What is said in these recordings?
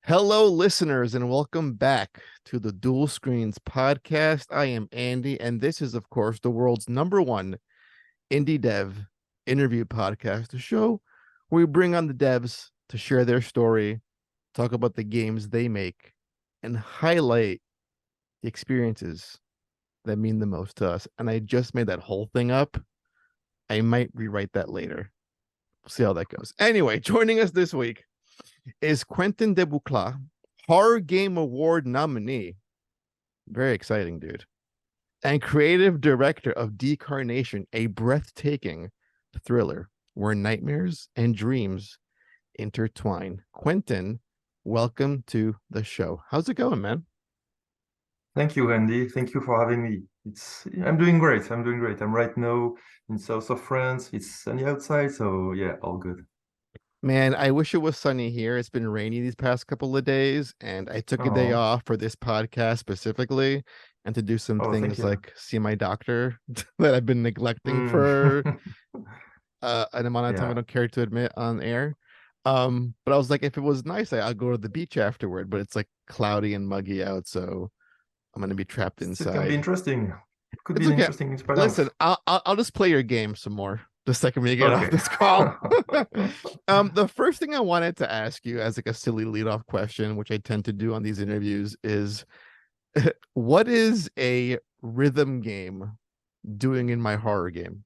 Hello, listeners, and welcome back to the Dual Screens podcast. I am Andy, and this is, of course, the world's number one indie dev interview podcast, a show where we bring on the devs to share their story, talk about the games they make, and highlight the experiences that mean the most to us. And I just made that whole thing up. I might rewrite that later. We'll see how that goes. Anyway, joining us this week is Quentin De Beuk, Horror Game Award nominee. Very exciting, dude. And creative director of Decarnation, a breathtaking thriller where nightmares and dreams intertwine. Quentin, welcome to the show. How's it going, man? Thank you, Andy. Thank you for having me. I'm doing great. I'm doing great. I'm right now in south of France. It's sunny outside, so yeah, all good. Man, I wish it was sunny here. It's been rainy these past couple of days, and I took a day Oh, off for this podcast specifically and to do some oh, thank things you. like see my doctor that I've been neglecting Mm. for an amount of time I Yeah, don't care to admit on air. But I was like, if it was nice, I'll go to the beach afterward, but it's like cloudy and muggy out, so I'm gonna be trapped still can be inside. interesting. Could be It's an okay. interesting Listen, experience. I'll just play your game some more the second we get off Okay. this call. The first thing I wanted to ask you as like a silly leadoff question, which I tend to do on these interviews, is what is a rhythm game doing in my horror game?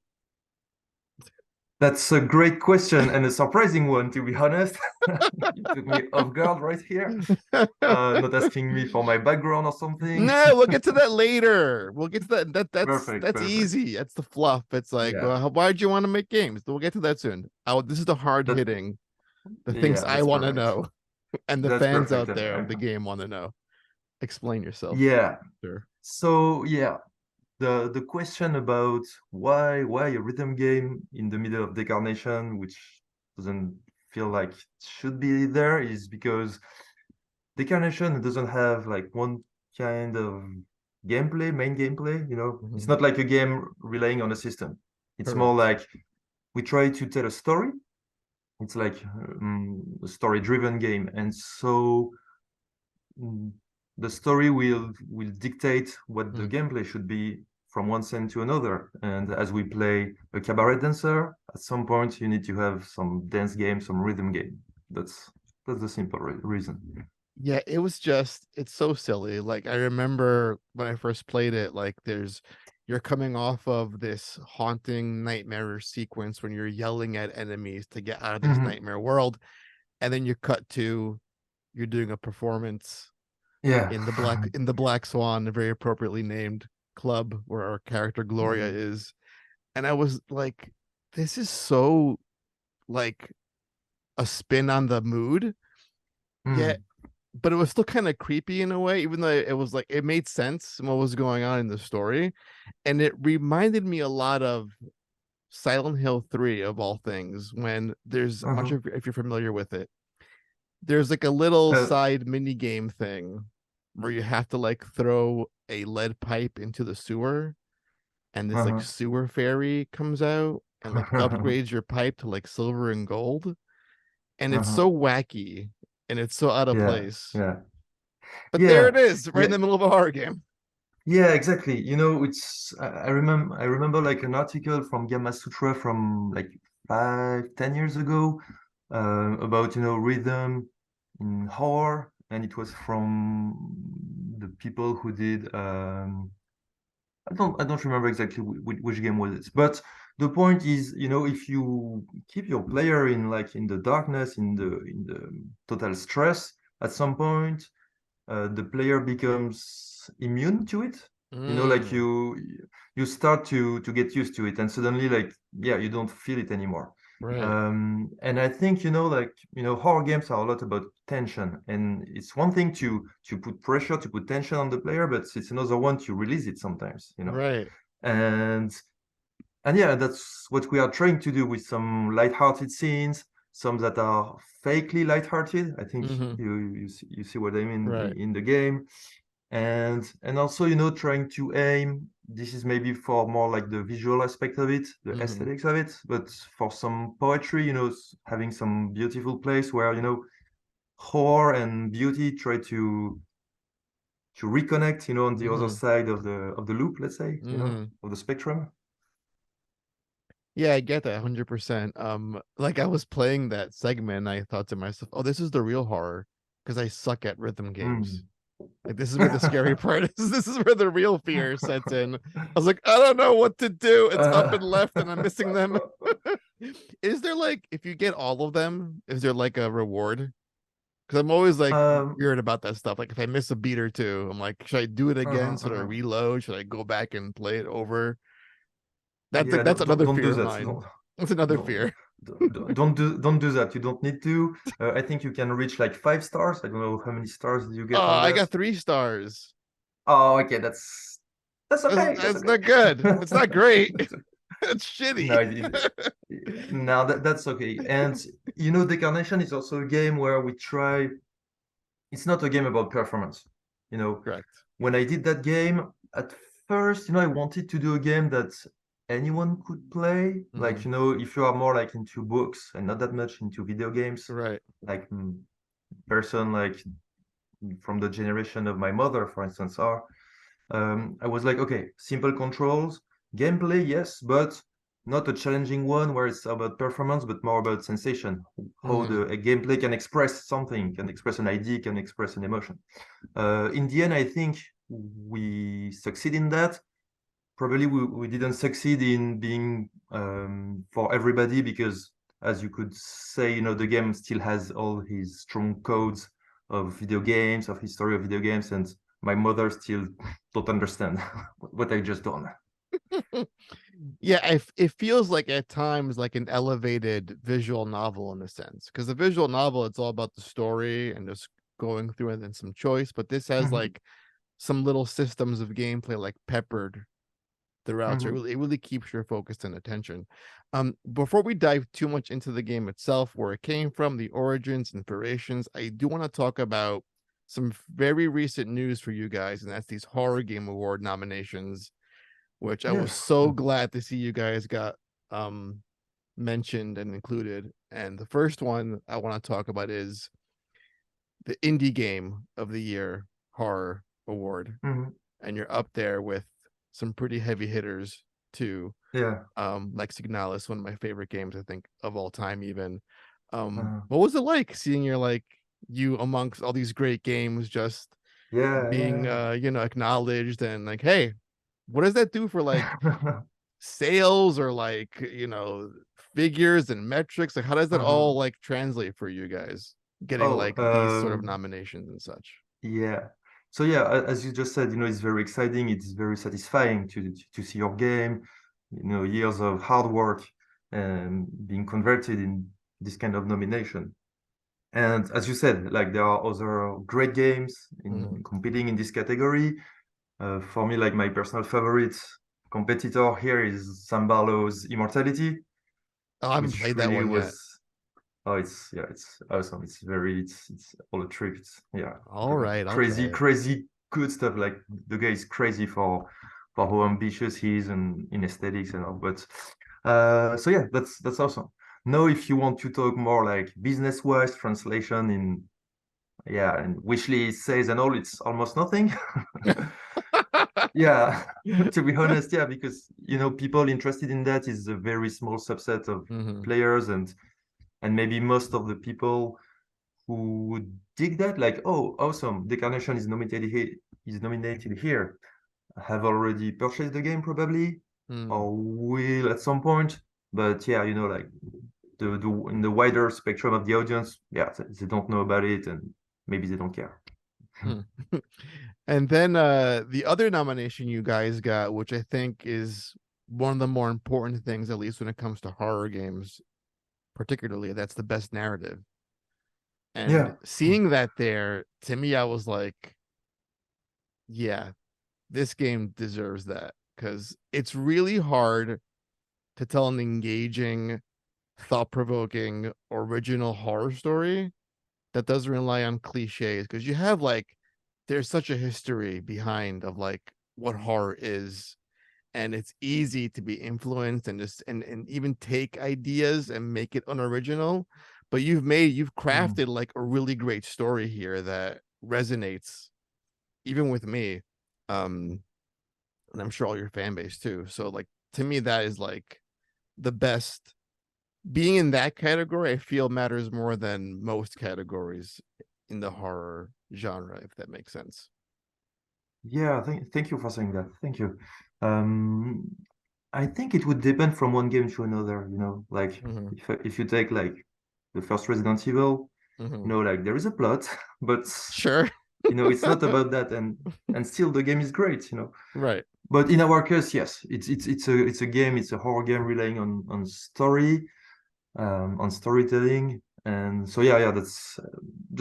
That's a great question and a surprising one, to be honest. You took me off guard right here. Not asking me for my background or something. No, we'll get to that later. We'll get to that. Perfect, That's perfect. easy. That's the fluff. It's like, Yeah, well, why'd you want to make games? We'll get to that soon. This is the hard that hitting, the things yeah, I that's want to perfect. know, and the That's fans perfect. out there of the game want to know. Explain yourself, Yeah. sir. So yeah, the question about why a rhythm game in the middle of Decarnation, which doesn't feel like it should be there, is because Decarnation doesn't have like one kind of gameplay, main gameplay. It's Mhm. not like a game relying on a system. It's more Correct. like we try to tell a story. It's like a story-driven game, and so mm, the story will dictate what the Mm. gameplay should be from one scene to another. And as we play a cabaret dancer, at some point you need to have some dance game, some rhythm game. That's the simple reason. Yeah, it's so silly. Like I remember when I first played it, like you're coming off of this haunting nightmare sequence when you're yelling at enemies to get out of this Mhm. nightmare world, and then you cut to you're doing a performance Yeah. in the Black Swan, a very appropriately named club where our character Gloria Mhm. is. And I was like, this is so like a spin on the mood, yet Mhm. but it was still kind of creepy in a way, even though it was like it made sense what was going on in the story. And it reminded me a lot of Silent Hill 3 of all things, when there's I'm not Uh-huh. sure if you're familiar with it. There's like a little Uh, side mini game thing where you have to like throw a lead pipe into the sewer, and this like uh-huh. sewer fairy comes out and like upgrades your pipe to like silver and gold. And it's Uh-huh. so wacky and it's so out of Yeah, place. yeah, But there it yeah, is, right in yeah. the middle of a horror game. Yeah, exactly. I remember like an article from Gamma Sutra from like 5, 10 years ago about rhythm in horror, and it was from the people who did I don't remember exactly which game was it, but the point is, if you keep your player in the darkness, in the total stress, at some point the player becomes immune to it. Like Mm, you start to get used to it, and suddenly, like, yeah, you don't feel it anymore. right. And I think, like, horror games are a lot about tension, and it's one thing to put pressure, to put tension on the player, but it's another one to release it sometimes. Right. And and yeah, that's what we are trying to do with some light-hearted scenes, some that are fakely light-hearted. I think Hmm. you see what I mean Right. in the game, and also trying to aim. This is maybe for more like the visual aspect of it, the Hmm. aesthetics of it, but for some poetry, having some beautiful place where horror and beauty try to reconnect, on the other Mm-hmm. side of the loop, let's say, Mm-hmm. of the spectrum. Yeah, I get that 100%. Like I was playing that segment and I thought to myself, oh, this is the real horror because I suck at rhythm games. Mm. Like this is where the scary part is. This is where the real fear sets in. I was like, I don't know what to do. It's up and left and I'm missing them. Is there like if you get all of them, is there like a reward? Because I'm always like um, weird about that stuff. Like if I miss a beat or two, I'm like, should I do it again? Should I uh. reload? Should I go back and play it over? Yeah, That's another don't fear do of that. mine. That's another Don't, fear. don't do that. You don't need to. I think you can reach like 5 stars. I don't know how many stars do you get on I that. got 3 stars. Oh, okay, that's okay. That's That's okay. not good. It's not great. It's No, shitty. no, that's okay. And Decarnation is also a game where we try. It's not a game about performance. You know, Correct. when I did that game at first, I wanted to do a game that anyone could play. Hmm. Like, if you are more like into books and not that much into video games, Right. like person like from the generation of my mother, for instance, are. I was like, okay, simple controls, gameplay, yes, but not a challenging one where it's about performance, but more about sensation. How Hmm. a gameplay can express something, can express an idea, can express an emotion. In the end, I think we succeed in that. Probably we didn't succeed in being for everybody because, as you could say, the game still has all his strong codes of video games, of history of video games, and my mother still don't understand what I just done. Yeah, it feels like at times like an elevated visual novel in a sense. Because the visual novel, it's all about the story and just going through it and some choice. But this has Mhm, like some little systems of gameplay like peppered throughout. So mhm, it really keeps your focus and attention. Before we dive too much into the game itself, where it came from, the origins, inspirations, I do want to talk about some very recent news for you guys, and that's these horror game award nominations, which I was yes. so glad to see you guys got um mentioned and included. And the first one I want to talk about is the indie game of the year horror award, Mhm, and you're up there with some pretty heavy hitters too. yeah. Like Signalis, one of my favorite games, I think, of all time, even. uh, What was it like seeing you amongst all these great games just yeah, being yeah. acknowledged and like, hey, what does that do for like sales or like figures and metrics? Like how does that Uh-huh. all like translate for you guys getting Oh, like these sort of nominations and such? yeah. So yeah, as you just said, it's very exciting. It's very satisfying to see your game, years of hard work and being converted in this kind of nomination. And as you said, like there are other great games Mhm. in competing in this category. For me, like my personal favorite competitor here is Sambarlo's Immortality, Oh, I haven't which played that really one yet. was. Oh, it's awesome. It's all a trip. It's yeah, All right, I'll try it. crazy good stuff. Like the guy is crazy for how ambitious he is and in aesthetics and all. But so yeah, that's awesome. Now, if you want to talk more like business wise translation in and Wishley says and all, it's almost nothing. Yeah, to be honest, yeah, because people interested in that is a very small subset of Hmm. players and maybe most of the people who would dig that, like, oh, awesome, Decarnation is nominated here, have already purchased the game probably, Mm. or will at some point. But yeah, like the in the wider spectrum of the audience, yeah, they don't know about it and maybe they don't care. Hmm. And then the other nomination you guys got, which I think is one of the more important things, at least when it comes to horror games, particularly, that's the best narrative. And Yeah. seeing that there, to me, I was like, yeah, this game deserves that because it's really hard to tell an engaging, thought-provoking, original horror story that doesn't rely on cliches because you have like there's such a history behind of like what horror is, and it's easy to be influenced and just and even take ideas and make it unoriginal, but you've Mm. crafted like a really great story here that resonates even with me. And I'm sure all your fan base too. So like to me, that is like the best. Being in that category, I feel matters more than most categories in the horror genre, if that makes sense. Yeah, thank you for saying that. Thank you. Um, I think it would depend from one game to another, you know, like Mm-hmm. if you take like the first Resident Evil, Mm-hmm. you know, like there is a plot, but Sure. you know, it's not about that, and still the game is great, you know. Right. But in our case, yes, it's a game, it's a horror game relying on story, on storytelling, and so yeah, that's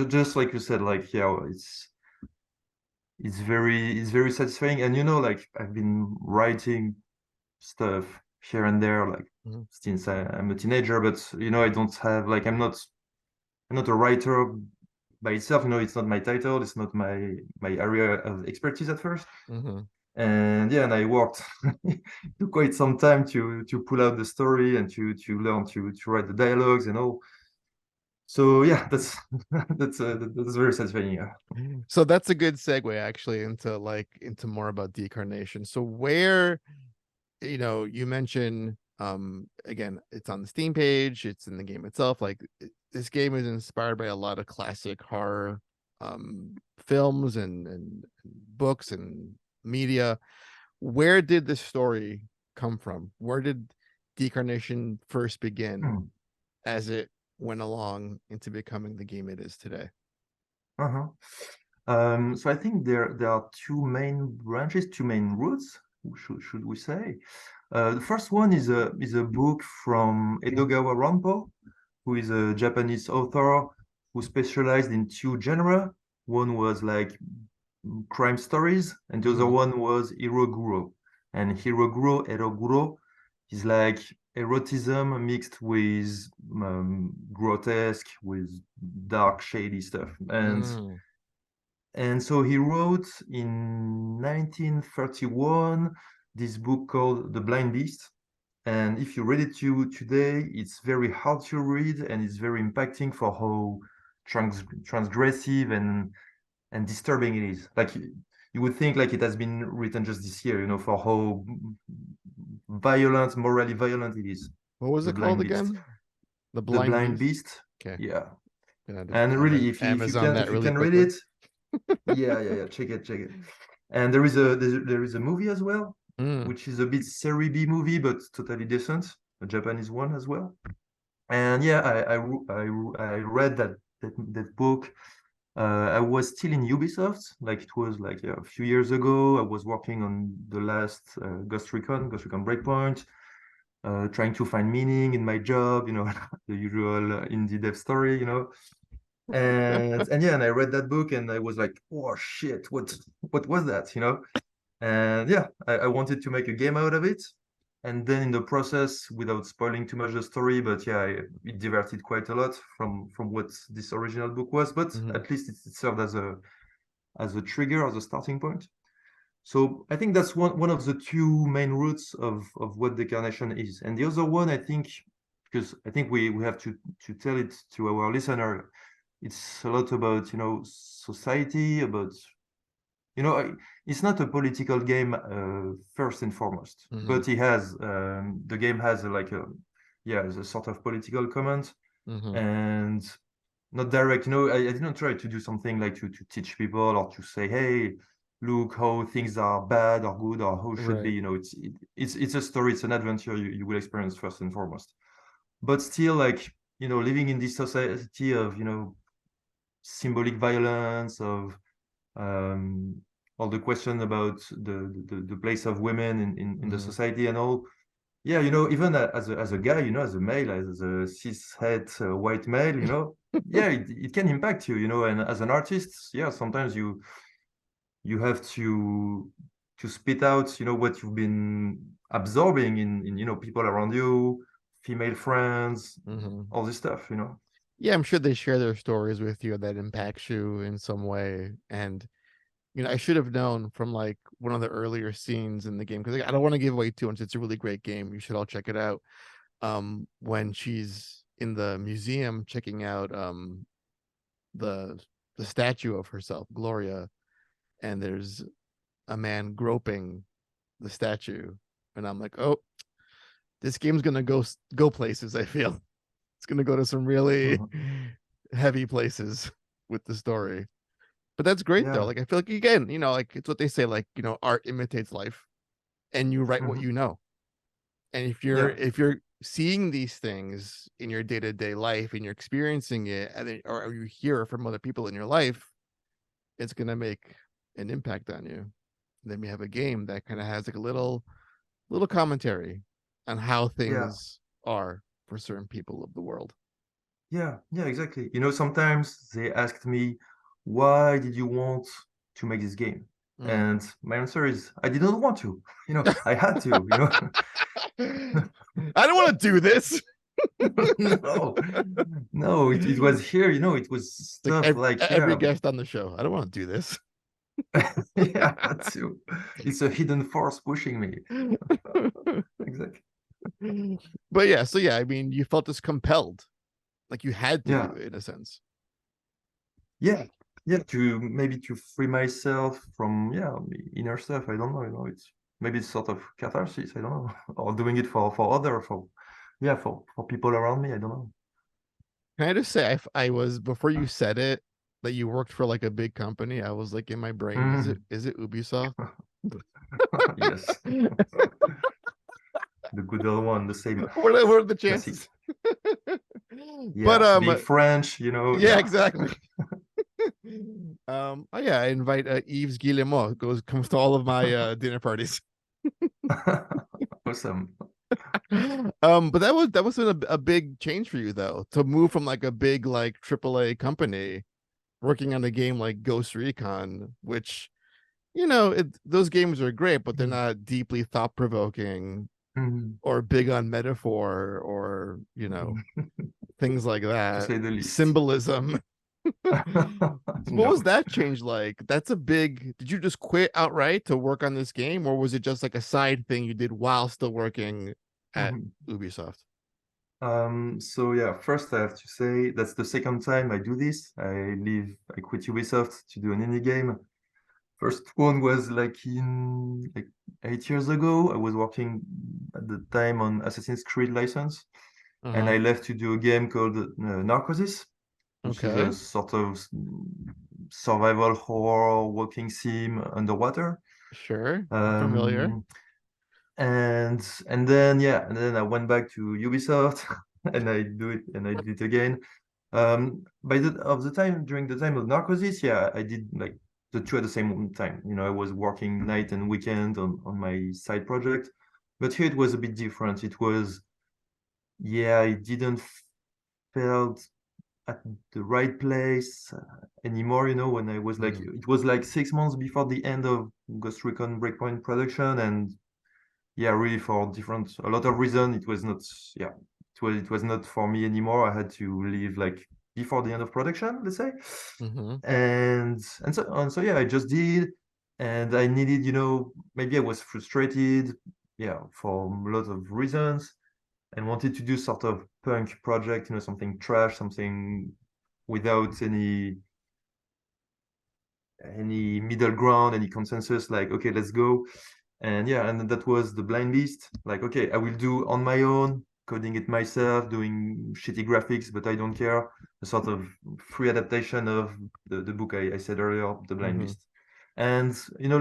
just like you said, like yeah, it's very satisfying, and you know, like I've been writing stuff here and there, like Mm-hmm. since I'm a teenager, but you know, I don't have like I'm not a writer by itself, you know, it's not my title, it's not my area of expertise at first. Mm-hmm. And yeah, and I worked to quite some time to pull out the story and to learn to write the dialogues and all. So yeah, that's that's very satisfying. Yeah. So that's a good segue actually into into more about Decarnation. So where, you mentioned again, it's on the Steam page, it's in the game itself. Like this game is inspired by a lot of classic horror films and books and media. Where did this story come from? Where did Decarnation first begin Hmm. as it went along into becoming the game it is today? Uh-huh. So I think there are two main branches, two main routes, should we say? The first one is a book from Edogawa Ranpo, who is a Japanese author who specialized in two genres. One was like crime stories, and the other Mm-hmm. one was Hiroguro. And Eroguro is like erotism mixed with grotesque, with dark, shady stuff. Mm, And so he wrote in 1931 this book called The Blind Beast. And if you read it today, it's very hard to read and it's very impacting for how transgressive and disturbing it is. Like you would think like it has been written just this year, you know, for how violent, morally violent it is. what was The it called Blind Beast. again? The The Blind Blind Beast. Beast. Okay, Yeah. gonna just And really, Amazon that if you really can read quickly. it, yeah, check it. And there is a movie as well, Mm, which is a bit Serie B movie, but totally decent, a Japanese one as well. And yeah, I read that book. I was still in Ubisoft, like it was like a few years ago. I was working on the last Ghost Recon Breakpoint, trying to find meaning in my job, you know, the usual indie dev story, you know. And yeah, and I read that book and I was like, oh shit, what was that, you know? And yeah, I wanted to make a game out of it. And then in the process, without spoiling too much the story, but yeah, it diverted quite a lot from what this original book was. But mhm. at least it served as a trigger, as a starting point. So I think that's one of the two main roots of what Decarnation is. And the other one, I think, because I think we have to tell it to our listener, it's a lot about, you know, society, about you know, it's not a political game first and foremost, Mhm. but he has the game has like a yeah, a sort of political comment Mhm. and not direct. You know, I didn't try to do something like to teach people or to say, hey, look how things are bad or good or how should be. Right. You know, it's a story, it's an adventure you will experience first and foremost. But still, like you know, living in this society of you know symbolic violence of um, all the question about the place of women in the Mhm. society and all. Yeah, you know, even as a guy, you know, as a male, as a cishet white male, you know, yeah, it can impact you, you know, and as an artist, yeah, sometimes you have to spit out, you know, what you've been absorbing in you know people around you, female friends, Mhm. all this stuff, you know. Yeah, I'm sure they share their stories with you that impacts you in some way. And I should have known from like one of the earlier scenes in the game because I don't want to give away too much. It's a really great game. You should all check it out. When she's in the museum checking out the the statue of herself, Gloria, and there's a man groping the statue, and I'm like, oh, this game's gonna go places. I feel it's gonna go to some really heavy places with the story. But that's great though. Yeah. Like I feel like again, like it's what they say, like, art imitates life, and you write what Mhm. you know. And Yeah. if you're seeing these things in your day-to-day life and you're experiencing it, or you hear from other people in your life, it's gonna make an impact on you. And then we have a game that kind of has like a little commentary on how Yeah. things are for certain people of the world. Yeah. Yeah. Exactly. Sometimes they asked me, why did you want to make this game? Mm. And my answer is, I didn't want to. I had to. I don't want to do this. No, no, it was here, it was Like stuff like, every yeah, guest on the show, I don't want to do this. yeah, too. It's a hidden force pushing me. Exactly. But yeah, so yeah, I mean, you felt this compelled, like you had to do Yeah, it in a sense. yeah, yeah, to maybe to free myself from, yeah, inner stuff. I don't know, it's maybe it's sort of catharsis, I don't know, or doing it for people around me, I don't know. Can I just say, I was before you said it that you worked for like a big company. I was like in my brain, Mm. is it Ubisoft? Yes, the good old one, the same What are the classic. chances? But Yeah, being French, yeah, yeah. exactly. Oh yeah, I invite Yves Guillemot comes to all of my dinner parties. Awesome. But that was a big change for you though, to move from like a big like AAA company working on a game like Ghost Recon, which those games are great, but they're Mhm. not deeply thought provoking Mhm. or big on metaphor or things like To that. say the least. Symbolism. What was No. that change like? That's a big. Did you just quit outright to work on this game, or was it just like a side thing you did while still working at Mhm. Ubisoft? So yeah, first I have to say that's the second time I do this. I quit Ubisoft to do an indie game. First one was like in like 8 years ago. I was working at the time on Assassin's Creed license, and Uh-huh. I left to do a game called Narcosis, which is a Okay. sort of survival horror walking sim underwater. Sure. I'm familiar. Um, and then I went back to Ubisoft and I did it again. By the time during the time of Narcosis, yeah, I did like the two at the same time. I was working night and weekend on my side project, but here it was a bit different. It was, yeah, I didn't felt at the right place anymore. When I was like, Mm. it was like 6 months before the end of Ghost Recon Breakpoint production, and yeah, really for a lot of reasons, it was not, yeah, it was not for me anymore. I had to leave like before the end of production, let's say. Mm-hmm. And so yeah, I just did, and I needed, maybe I was frustrated, yeah, for a lot of reasons, and wanted to do sort of punk project, something trash, something without any middle ground, any consensus, like, okay, let's go. And yeah, and that was the blind list. Like, okay, I will do on my own, coding it myself, doing shitty graphics, but I don't care. A sort of free adaptation of the book I said earlier, The Blind Mm-hmm. List. And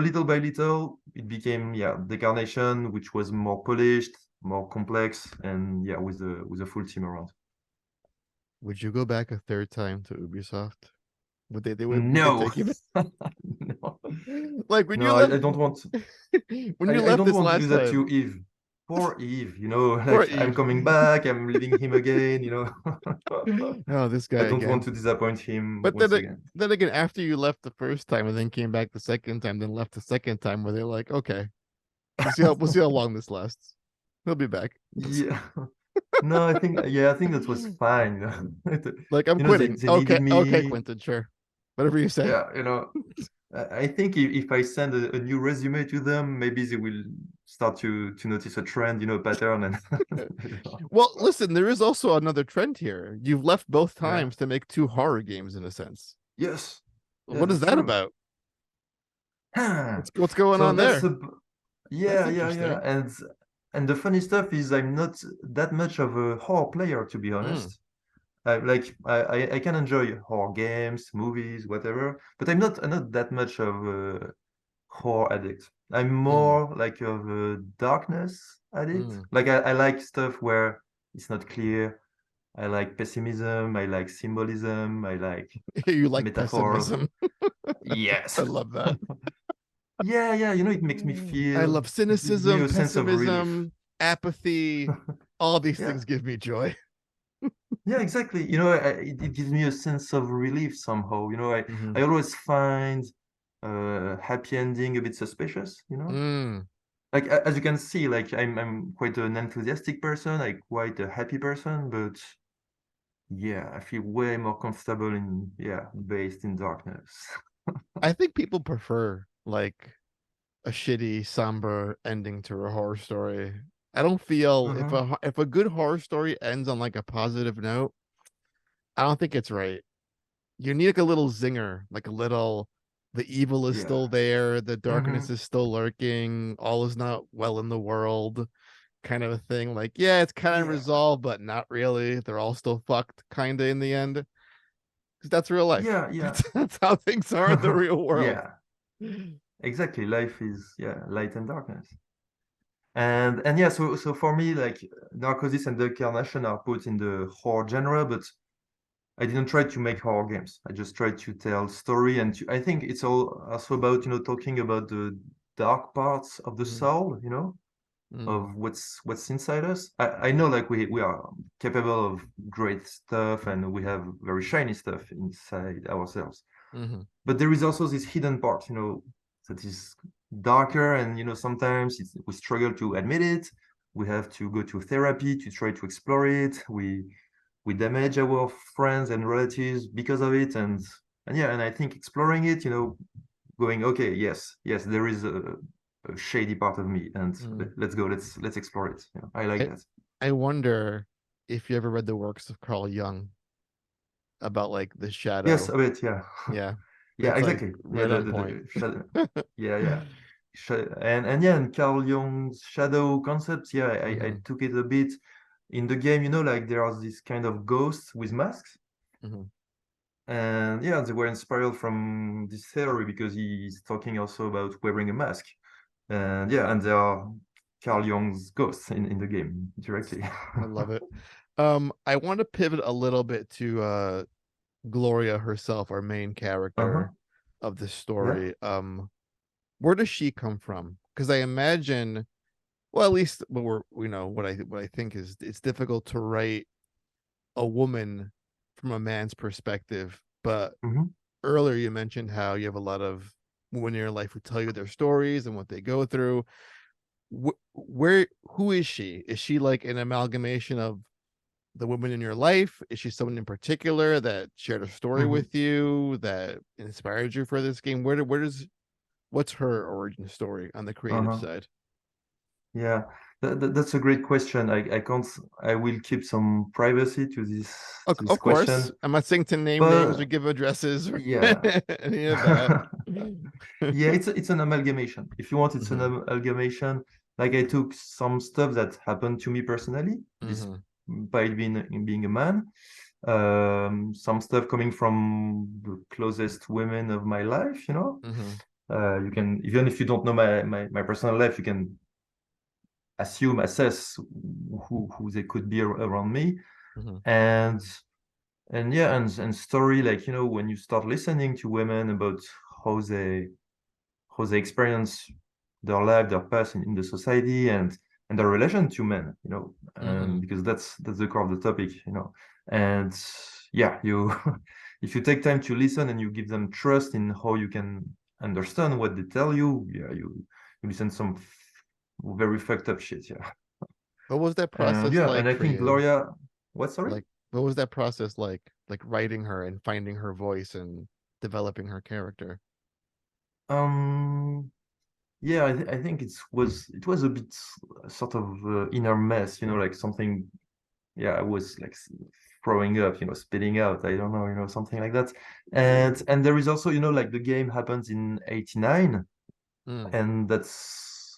little by little, it became, yeah, Decarnation, which was more polished, more complex, and yeah, with a full team around. Would you go back a third time to Ubisoft? Would they No, take you back? no, Like when you no, left I don't want. when you I left don't this want to do last that time? to Eve. Poor Eve, Poor like I'm Eve. coming back, I'm leaving him again, Oh, this guy I don't want again. to disappoint him But then once again. then again, after you left the first time and then came back the second time, then left the second time, where they're like, okay, we'll see how long this lasts. He'll be back. Yeah. No, I think that was fine. Like I'm They, quitting. they needed Okay, okay, me. Quentin, sure, whatever you say. Yeah, I think if I send a new resume to them, maybe they will start to notice a trend, pattern, and Well, listen, there is also another trend here. You've left both yeah, times to make two horror games in a sense. yes, yes, What is that's that true. about? What's going So on that's there? a That's yeah, interesting. and the funny stuff is I'm not that much of a horror player, to be Mm, honest. I can enjoy horror games, movies, whatever, but I'm not that much of a horror addict. I'm mm, more like of a darkness addict. mm. Like I like stuff where it's not clear. I like pessimism. I like symbolism. I like You like metaphors. pessimism. Yes. I love that. Yeah. It makes me I feel. love It gives me cynicism, a sense of relief. pessimism, apathy. All these Yeah. things give me joy. Yeah, exactly. It gives me a sense of relief somehow. Hmm. I always find happy ending a bit suspicious. Mm. Like as you can see, like I'm quite an enthusiastic person, like quite a happy person, but yeah, I feel way more comfortable in based in darkness. I think people prefer like a shitty, somber ending to a horror story. I don't feel Uh-huh. if a good horror story ends on like a positive note, I don't think it's right. You need like a little zinger, like a little the evil is Yeah. still there, the Mm-hmm. darkness is still lurking, all is not well in the world, kind of a thing. Like, yeah, it's kind of Yeah. resolved, but not really. They're all still fucked, kind of in the end. Because that's real life. Yeah. That's how things are in the real world. Yeah. Exactly. Life is light and darkness. And yeah, so for me, like Narcosis and Decarnation are put in the horror genre, but I didn't try to make horror games. I just tried to tell story, and I think it's all also about talking about the dark parts of the Mm, soul, mm, of what's inside us. I know like we are capable of great stuff, and we have very shiny stuff inside ourselves. mhm. But there is also this hidden part, that is darker, and sometimes we struggle to admit it. We have to go to therapy to try to explore it. We damage our friends and relatives because of it, and yeah, and I think exploring it, going, okay, yes, there is a shady part of me, and Mm. let's go, let's explore it. I like I that. I wonder if you ever read the works of Carl Jung about like the Yes, shadow. a bit, yeah. Yeah, Yeah, it's like exactly. Yeah, right on point. the shadow. Yeah. And yeah, and Carl Jung's shadow concepts, yeah, I Hmm. took it a bit in the game, like there are these kind of ghosts with masks. Hmm. And yeah, they were inspired from this theory because he's talking also about wearing a mask. And yeah, and there are Carl Jung's ghosts in the game directly. I love it. I want to pivot a little bit to Gloria herself, our main character Uh-huh. of the Yeah. story. Where does she come from? Because I imagine, well, at least what what I think is it's difficult to write a woman from a man's perspective. But Hmm. earlier you mentioned how you have a lot of women in your life who tell you their stories and what they go through. Where who is she? Is she like an amalgamation of the women in your life? Is she someone in particular that shared a story Hmm. with you that inspired you for this game? Where does what's her origin story on the creative Uh-huh. side? Yeah, that's a great question. I can't. I will keep some privacy to this Of course, question. I'm not saying to name names or But give addresses or yeah, any of that. yeah, it's an amalgamation. If you want, it's an Hmm. amalgamation. Like I took some stuff that happened to me personally, Hmm. despite being a man. Some stuff coming from the closest women of my life. Hmm. You can, even if you don't know my personal life, you can assess who they could be around me, Hmm. and yeah, and story, like when you start listening to women about how they experience their life, their past in the society, and their relation to men, and Hmm. because that's the core of the topic, and yeah, you if you take time to listen and you give them trust in how you can understand what they tell you, yeah, you listen some very fucked up shit, yeah. What was that And process yeah, and like I for think you? Gloria, what, sorry? Like, what was that process like? Like writing her and finding her voice and developing her character? Yeah, I think it was a bit sort of inner mess, like something. Yeah, I was like throwing up, spitting out. I don't know, something like that. And there is also, like the game happens in '89, Mm, and that's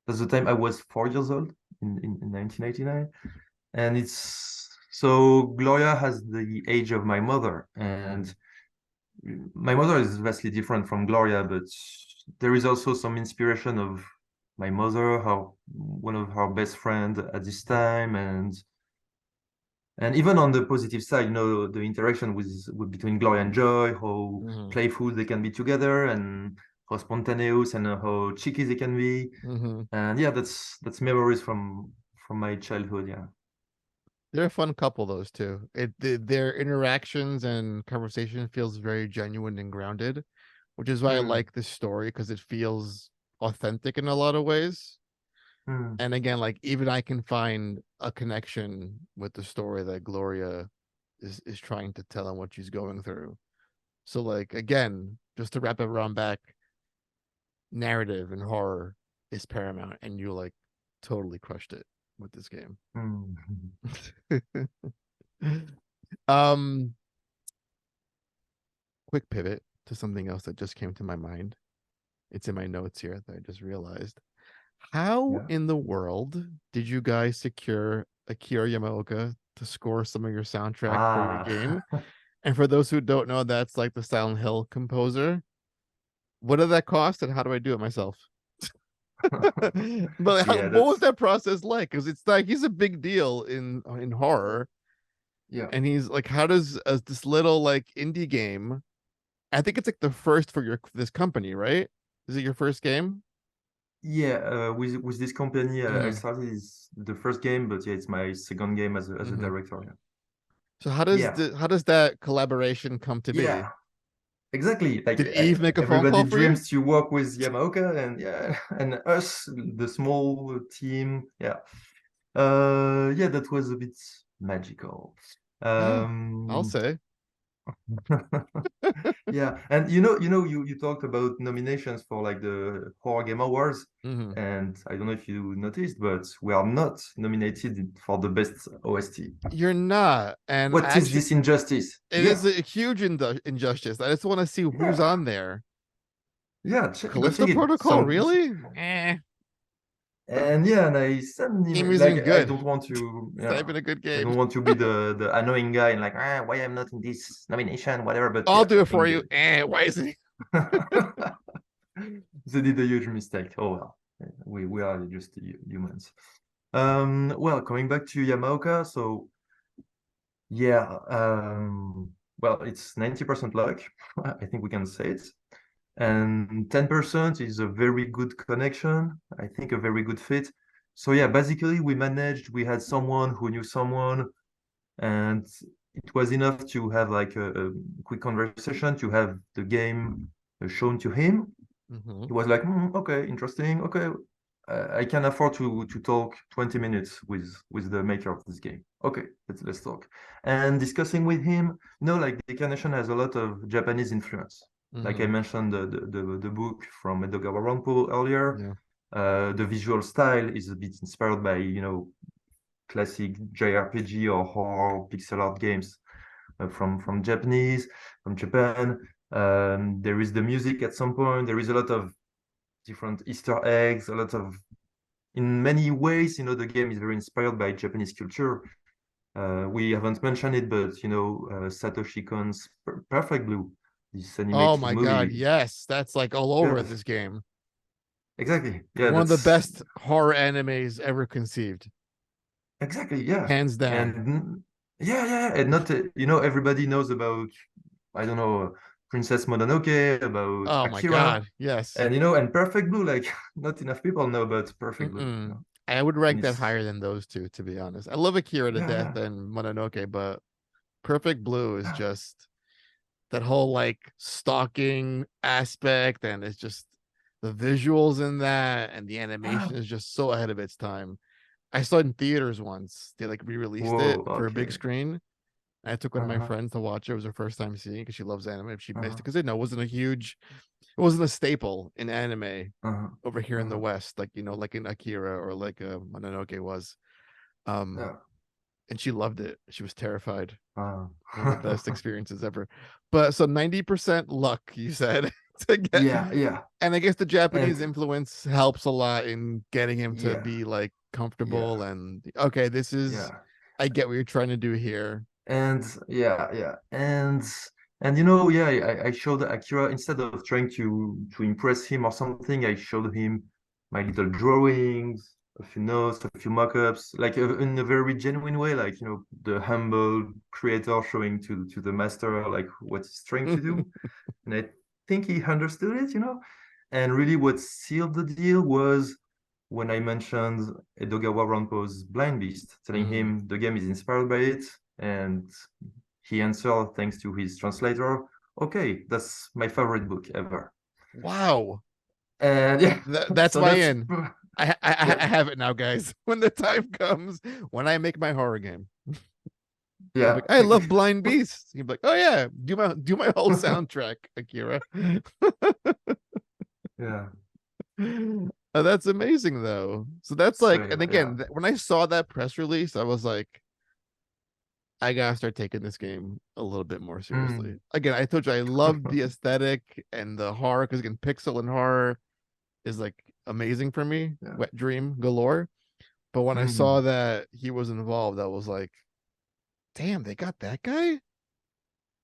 the time I was 4 years old in 1989. And it's so Gloria has the age of my mother, and my mother is vastly different from Gloria, but there is also some inspiration of my mother, her one of her best friend at this time, and even on the positive side, the interaction with between Gloria and Joy, how mm-hmm, playful they can be together, and how spontaneous and how cheeky they can be. mm-hmm. And yeah, that's memories from my childhood. Yeah. They're a fun couple, those two. Their interactions and conversation feels very genuine and grounded, which is why I Hmm. like this story because it feels authentic in a lot of ways. Hmm. And again, like even I can find a connection with the story that Gloria is trying to tell and what she's going through. So like again, just to wrap it around back, narrative and horror is paramount, and you like totally crushed it with this game. Hmm. um, quick pivot to something else that just came to my mind. It's in my notes here that I just realized. How Yeah. in the world did you guys secure Akira Yamaoka to score some of your soundtrack for your Ah. game? And for those who don't know, that's like the Silent Hill composer. What did that cost, and how do I do it myself? But Yeah, what was that's that process like? Because it's like he's a big deal in horror, yeah. and he's like, how does this little like indie game? I think it's like the first for this company, right? Is it your first game? Yeah, with this company, I Mm-hmm. started the first game, but yeah, it's my second game as a Mm-hmm. director. Yeah. So Yeah. how does that collaboration come to be? Yeah. Exactly. Like Did Eve make a phone everybody call for you? dreams to work with Yamaoka, and yeah, and us, the small team. Yeah. Yeah, that was a bit magical. Yeah, I'll Um, say. yeah, and you talked about nominations for like the Horror Game Awards, Hmm. and I don't know if you noticed, but we are not nominated for the best OST. You're not, and What is actually, this injustice? it Yeah, is a huge injustice. I just want to see who's yeah, on there. yeah. Go Callisto check it. Protocol, Some really? Eh, and yeah, and I suddenly game isn't like even I good. don't want to, It's not even a good I game. don't want to be the annoying guy and like why I'm not in this nomination, whatever. But I'll yeah, do I it for think you. Why isn't he? they did a huge mistake. Oh well, we are just humans. Well, coming back to Yamaoka, so yeah, well, it's 90% luck. I think we can say it. And 10% is a very good connection. I think a very good fit. So yeah, basically we had someone who knew someone, and it was enough to have like a quick conversation to have the game shown to him. Hmm. He was like, okay, interesting. Okay, I can afford to talk 20 minutes with the maker of this game. Okay, let's talk. And discussing with him, like Decarnation has a lot of Japanese influence. Like I Hmm. mentioned, the book from Edogawa Ranpo earlier. Yeah. The visual style is a bit inspired by, classic JRPG or horror pixel art games from Japan. There is the music at some point. There is a lot of different Easter eggs, a lot of, in many ways, the game is very inspired by Japanese culture. We haven't mentioned it, but Satoshi Kon's Perfect Blue, this Oh animated my God, movie. yes, that's like all over Yes, this game. exactly. Yeah, One of the that's best horror animes ever conceived, exactly. Yeah, hands down. and yeah, and not everybody knows about, I don't know, Princess Mononoke, about Oh my Akira, God, yes. and and Perfect Blue. Like not enough people know about Perfect Blue. Mm-mm. I would And rank that it's higher than those two, to be honest. I love Akira to yeah, death yeah. and Mononoke, but Perfect Blue is just that whole like stalking aspect, and it's just the visuals in that, and the Yeah. animation is just so ahead of its time. I saw it in theaters once. They like re-released it Whoa, for a big okay. screen, And I took one of my friends to watch it. It was her first time seeing it because she loves anime. She missed it because I know it wasn't a staple in anime over here in the West, like like in Akira or like Mononoke was. Um, Yeah. and she loved it. She was terrified. Uh, One of the best experiences ever. But so 90% luck, you said, to get. yeah, yeah. And I guess the Japanese And influence helps a lot in getting him to yeah, be like comfortable yeah, and okay, yeah. I get what you're trying to do here. And yeah, yeah. And yeah, I showed Akira instead of trying to impress him or something, I showed him my little drawings, a few notes, a few mock-ups, like in a very genuine way, like the humble creator showing to the master like what he's trying to do. And I think he understood it. And really what sealed the deal was when I mentioned Edogawa Ranpo's Blind Beast, telling Mhm. him the game is inspired by it, and he answered thanks to his translator, okay, that's my favorite book ever. Wow. And yeah, That's so my that's in. I yeah, have it now, guys. When the time comes, when I make my horror game, I'm yeah, like, I love Blind Beasts. You'd be like, oh yeah, do my whole soundtrack, Akira. yeah. Oh, that's amazing though. So that's So like, and yeah, yeah. again, when I saw that press release, I was like, I gotta start taking this game a little bit more seriously. Mm. Again, I told you I love the aesthetic and the horror because again, pixel and horror is like amazing for me. Yeah. Wet dream galore. But when I saw Mm. that he was involved, I was like, damn, they got that guy?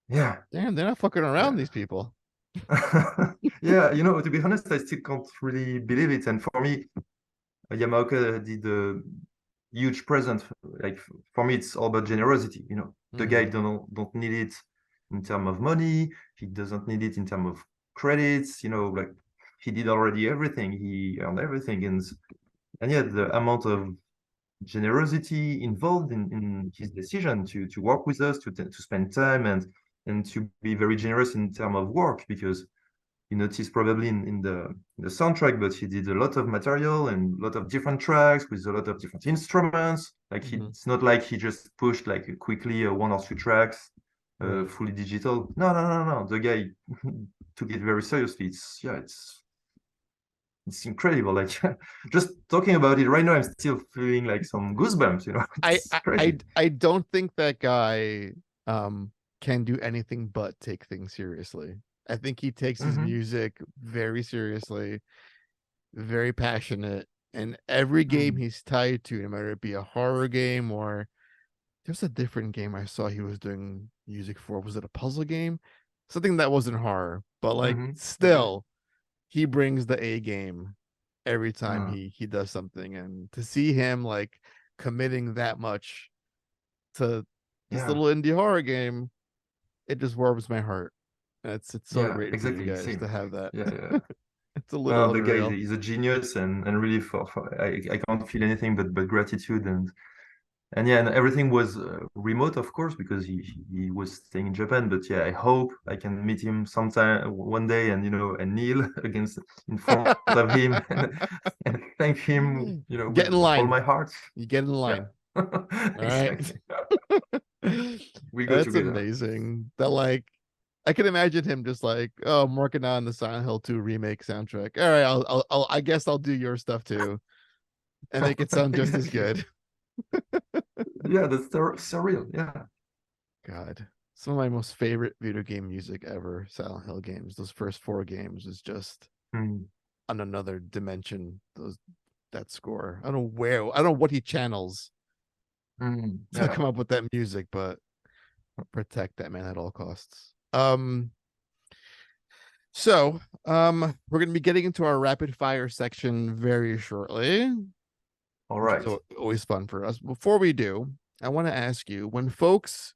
Yeah, Damn, they're not fucking around, yeah. these people. Yeah, to be honest, I still can't really believe it. And for me, Yamaoka did a huge present. Like for me, it's all about generosity. The guy Hmm. don't need it in terms of money. He doesn't need it in terms of credits. Like he did already everything. He earned everything, and yet the amount of generosity involved in his decision to work with us, to spend time and to be very generous in terms of work because you noticed probably in the soundtrack, but he did a lot of material and a lot of different tracks with a lot of different instruments. Like Hmm. it's not like he just pushed like quickly one or two tracks, Right. fully digital. No, no, no, no. The guy took it very seriously. It's incredible. Like just talking about it right now, I'm still feeling like some goosebumps. I It's I I, crazy. I don't think that guy can do anything but take things seriously. I think he takes his Hmm. music very seriously, very passionate, and every game Mm. he's tied to, no matter it be a horror game or there's a different game I saw he was doing music for. Was it a puzzle game? Something that wasn't horror, but like Hmm. Okay. still, he brings the A game every time Uh, he does something, and to see him like committing that much to this yeah. little indie horror game, it just warms my heart. And it's so Yeah. great for you Exactly. guys to Same. have that. Yeah. Yeah. It's a No, little the guy unreal. is a genius and really I can't feel anything but gratitude and yeah, and everything was remote, of course, because he was staying in Japan. But yeah, I hope I can meet him sometime one day and kneel against in front of him and thank him, Get in with all line. my heart. You get in Yeah, line. All right. exactly. We go That's together. amazing. That like I can imagine him just like, oh, I'm working on the Silent Hill 2 remake soundtrack. All right, I guess I'll do your stuff too and make it sound just as Exactly. good. Yeah, that's surreal. Yeah. God, some of my most favorite video game music ever, Silent Hill games. Those first four games is just Mm, on another dimension. That score. I don't know what he channels to yeah. come up with that music, but protect that man at all costs. So we're gonna be getting into our rapid fire section very shortly, All which is right. always fun for us. Before we do, I want to ask you when folks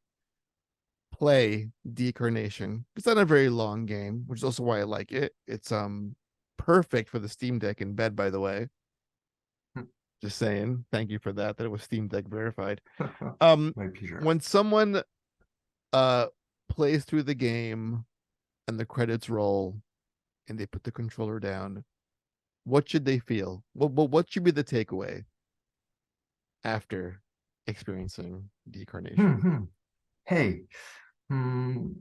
play Decarnation. It's not a very long game, which is also why I like it. It's perfect for the Steam Deck in bed, by the way. Just saying. Thank you for that. That it was Steam Deck verified. Um My pleasure. when someone uh plays through the game and the credits roll and they put the controller down, what should they feel? What should be the takeaway after experiencing Hmm, Decarnation? hmm. Hey, hmm,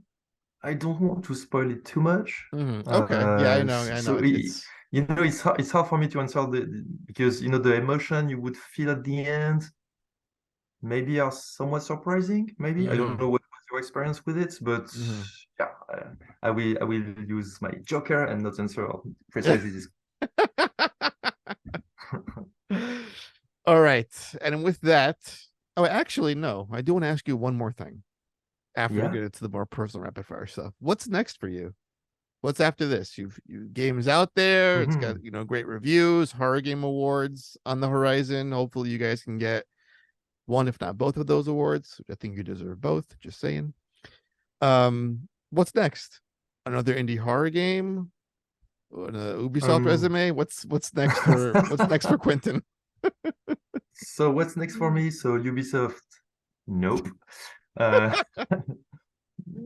I don't want to spoil it too much. Okay. Yeah, I know. So it's hard for me to answer because the emotion you would feel at the end maybe are somewhat surprising. Maybe I don't Mhm, know what was your experience with it, but mhm. yeah, I will use my joker and not answer precisely this. All right. And with that, oh, actually, no, I do want to ask you one more thing after we Yeah. get into the more personal rapid fire stuff. What's next for you? What's after this? Games out there. It's got, Hmm. great reviews, horror game awards on the horizon. Hopefully you guys can get one, if not both of those awards. I think you deserve both. Just saying. What's next? Another indie horror game? An Ubisoft Um. resume? What's next for Quentin? So what's next for me? So Ubisoft, nope. Uh,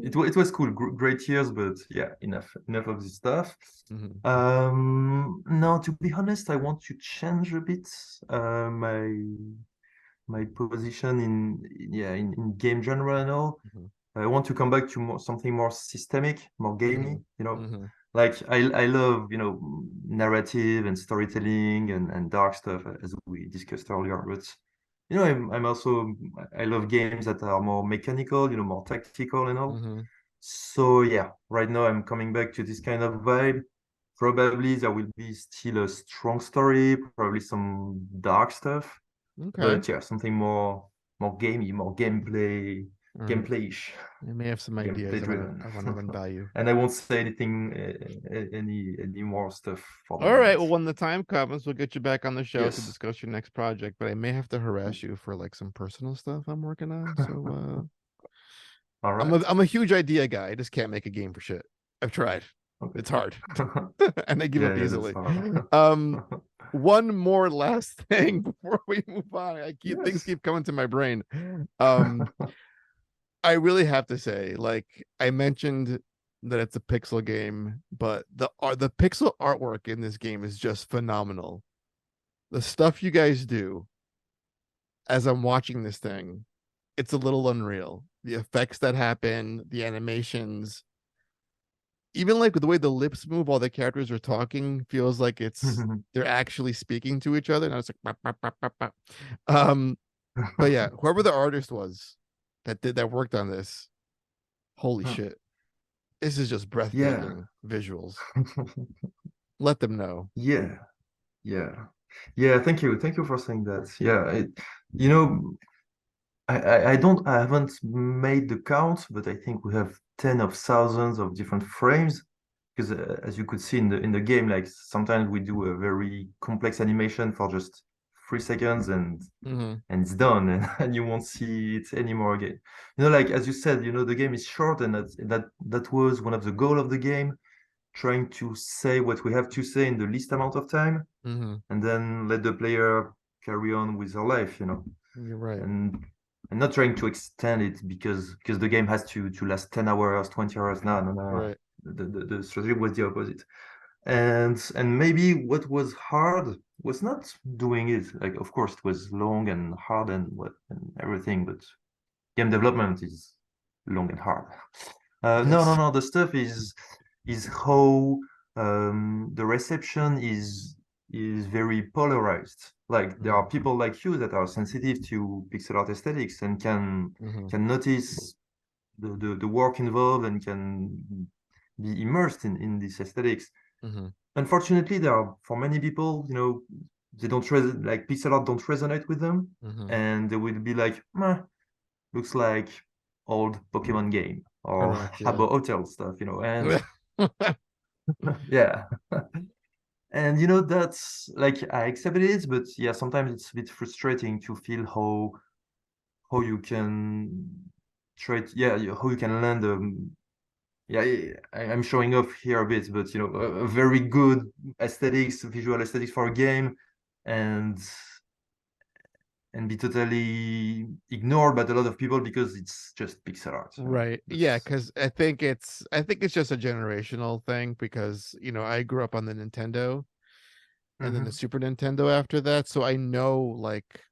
it was cool, great years, but yeah, enough of this stuff. Mhm, No, to be honest, I want to change a bit my position in game genre and all. mhm, I want to come back to something more systemic, more gamey, mhm, mhm, Like I love, narrative and storytelling and dark stuff as we discussed earlier. But I'm also I love games that are more mechanical, more tactical and all. mhm. So yeah, right now I'm coming back to this kind of vibe. Probably there will be still a strong story, probably some dark stuff, Okay. but yeah, something more gamey, more All right. gameplay-ish, I may have some gameplay ideas driven. I want to run by you. And I won't say anything, any more stuff for the All right. moment. Well, when the time comes, we'll get you back on the show to Yes. discuss your next project, but I may have to harass you for like some personal stuff I'm working on. So All I'm a right. I'm a huge idea guy. I just can't make a game for shit. I've tried. Okay. It's hard. And I give Yeah, up yeah, that's easily. hard. Um one more last thing before we move on. Things Yes. keep coming to my brain. Um I really have to say, like I mentioned that it's a pixel game, but the pixel artwork in this game is just phenomenal. The stuff you guys do as I'm watching this thing, it's a little unreal. The effects that happen, the animations, even like the way the lips move while the characters are talking feels like they're actually speaking to each other. And I was like, "Bop, bop, bop, bop, bop." um, but yeah, whoever the artist was that worked on this, holy shit, this is just Yeah. breathtaking visuals. Let them know. Yeah. Yeah. Yeah. Thank you. Thank you for saying that. Yeah. You know, I haven't made the count, but I think we have 10 of thousands of different frames. Because as you could see in the game, like sometimes we do a very complex animation for just 3 seconds Mm-hmm. and it's done, and you won't see it anymore again. Like as you said, the game is short, and that was one of the goal of the game, trying to say what we have to say in the least amount of time, Mm-hmm. and then let the player carry on with their life, You're right. and not trying to extend it because the game has to last 10 hours, 20 hours. No, no, no, no. Right. The strategy was the opposite. And maybe what was hard was not doing it. Like, of course, it was long and hard and everything, but game development is long and hard. No, no, Yes. no. The stuff is how the reception is very polarized. Like there Mm-hmm. are people like you that are sensitive to pixel art aesthetics and can Mm-hmm. can notice the work involved and can be immersed in these aesthetics. Mm-hmm. Unfortunately, there are for many people, they don't like pixel art don't resonate with them, Mm-hmm. and they will be like, "Meh, looks like old Pokemon game or Correct. Yeah. Habbo Hotel stuff," and yeah. And that's like I accepted it, but yeah, sometimes it's a bit frustrating to feel how you can yeah, how you can land yeah, I'm showing off here a bit, but a very good visual aesthetics for a game, and be totally ignored by a lot of people because it's just pixel art. Right. Yeah, That's because I think it's just a generational thing because I grew up on the Nintendo and then the Mhm. Super Nintendo after that. So I know like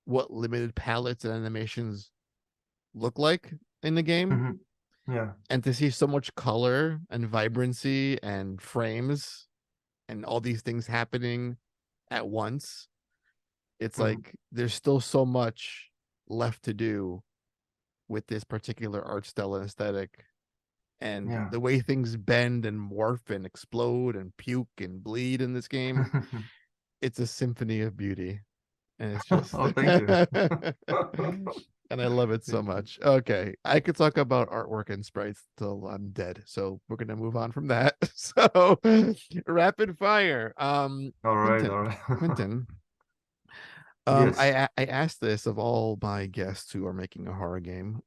what limited palettes and animations look like. in the game. Mhm. Yeah. And to see so much color and vibrancy and frames and all these things happening at once, it's Mhm. like there's still so much left to do with this particular art style and aesthetic. And Yeah. the way things bend and morph and explode and puke and bleed in this game, it's a symphony of beauty. And it's just Oh, thank you. and I love it so Thank you. much. Okay, I could talk about artwork and sprites till I'm dead, so we're gonna move on from that. So, rapid fire. All right, Quentin, all right. Quentin. Yes. I asked this of all my guests who are making a horror game.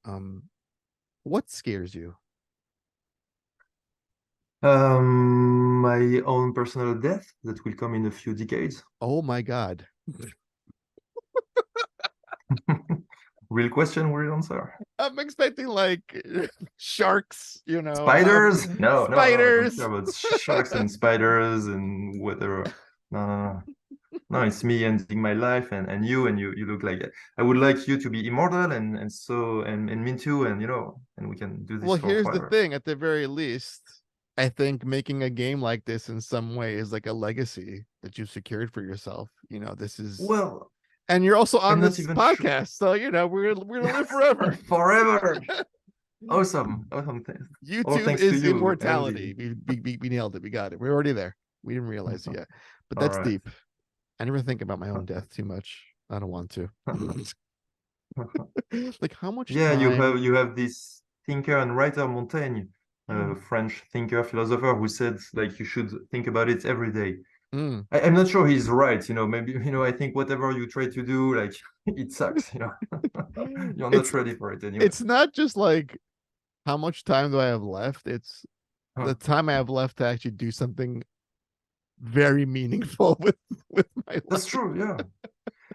What scares you? My own personal death that will come in a few decades. Oh my God. Real question, real answer. I'm expecting like sharks, Spiders? No, no, no. I don't care spiders. about sharks and spiders and whatever. No, no, no. No, it's me ending my life and you look like it. I would like you to be immortal and me too, and and we can do this Well, for here's the forever. thing. At the very least, I think making a game like this in some way is like a legacy that you've secured for yourself. This is, Well, and you're also I'm on not this even sure. podcast, so we're gonna live forever. Forever. Awesome. Awesome. All YouTube thanks to is you, Andy. immortality. We nailed it. We got it. We're already there. We didn't realize it yet, but All that's right. deep. I never think about my own death too much. I don't want to. Like how much Yeah, you time? have this thinker and writer Montaigne, a French thinker, philosopher, who said like you should think about it every day. Mm. I'm not sure he's right, maybe, I think whatever you try to do, like it sucks, You're not It's ready for it anyway. it's not just like how much time do I have left? It's Huh. the time I have left to actually do something very meaningful with my That's life. true, yeah.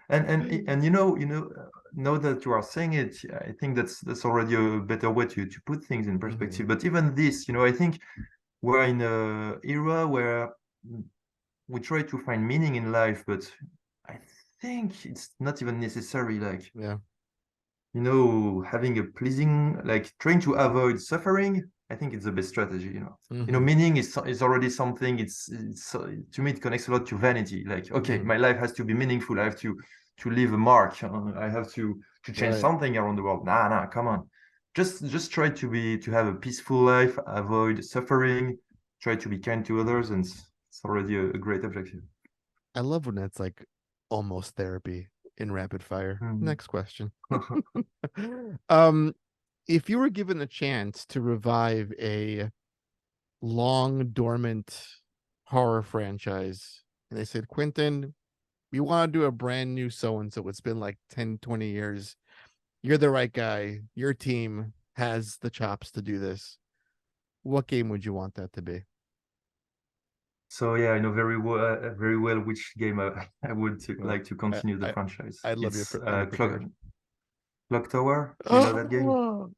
And now that you are saying it, I think that's already a better way to put things in Hmm. perspective. But even this, I think we're in a era where we try to find meaning in life, but I think it's not even necessary. Like, Yeah. having a pleasing, like trying to avoid suffering, I think it's the best strategy. Hmm. Meaning is already something. It's to me it connects a lot to vanity. Like, okay, Hmm. my life has to be meaningful. I have to leave a mark. I have to change Right. something around the world. Nah, come on. Just try to have a peaceful life. Avoid suffering. Try to be kind to others, and it's already a great objective. I love when it's like almost therapy in rapid fire. Next question. um, if you were given a chance to revive a long dormant horror franchise, and they said, Quentin, we want to do a brand new so and so. It's been like 10, 20 years. You're the right guy. Your team has the chops to do this. What game would you want that to be? So yeah, I know very well which game I would Well, like to I, continue the I, franchise. I love you. It's You're prepared. Clock Tower. Do you know that game? Oh,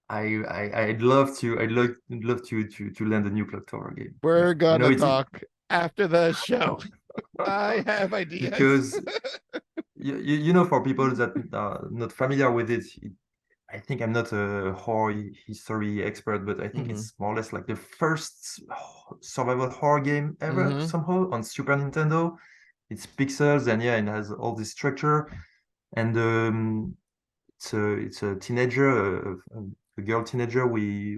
I'd love to land a new Clock Tower game. Yeah, we're I know gonna it's talk after the show. I have ideas. because for people that are not familiar with it, I think I'm not a horror history expert, but I think Hmm. it's more or less like the first survival horror game ever Hmm. somehow on Super Nintendo. It's pixels and yeah, it has all this structure and it's a teenager, a girl teenager we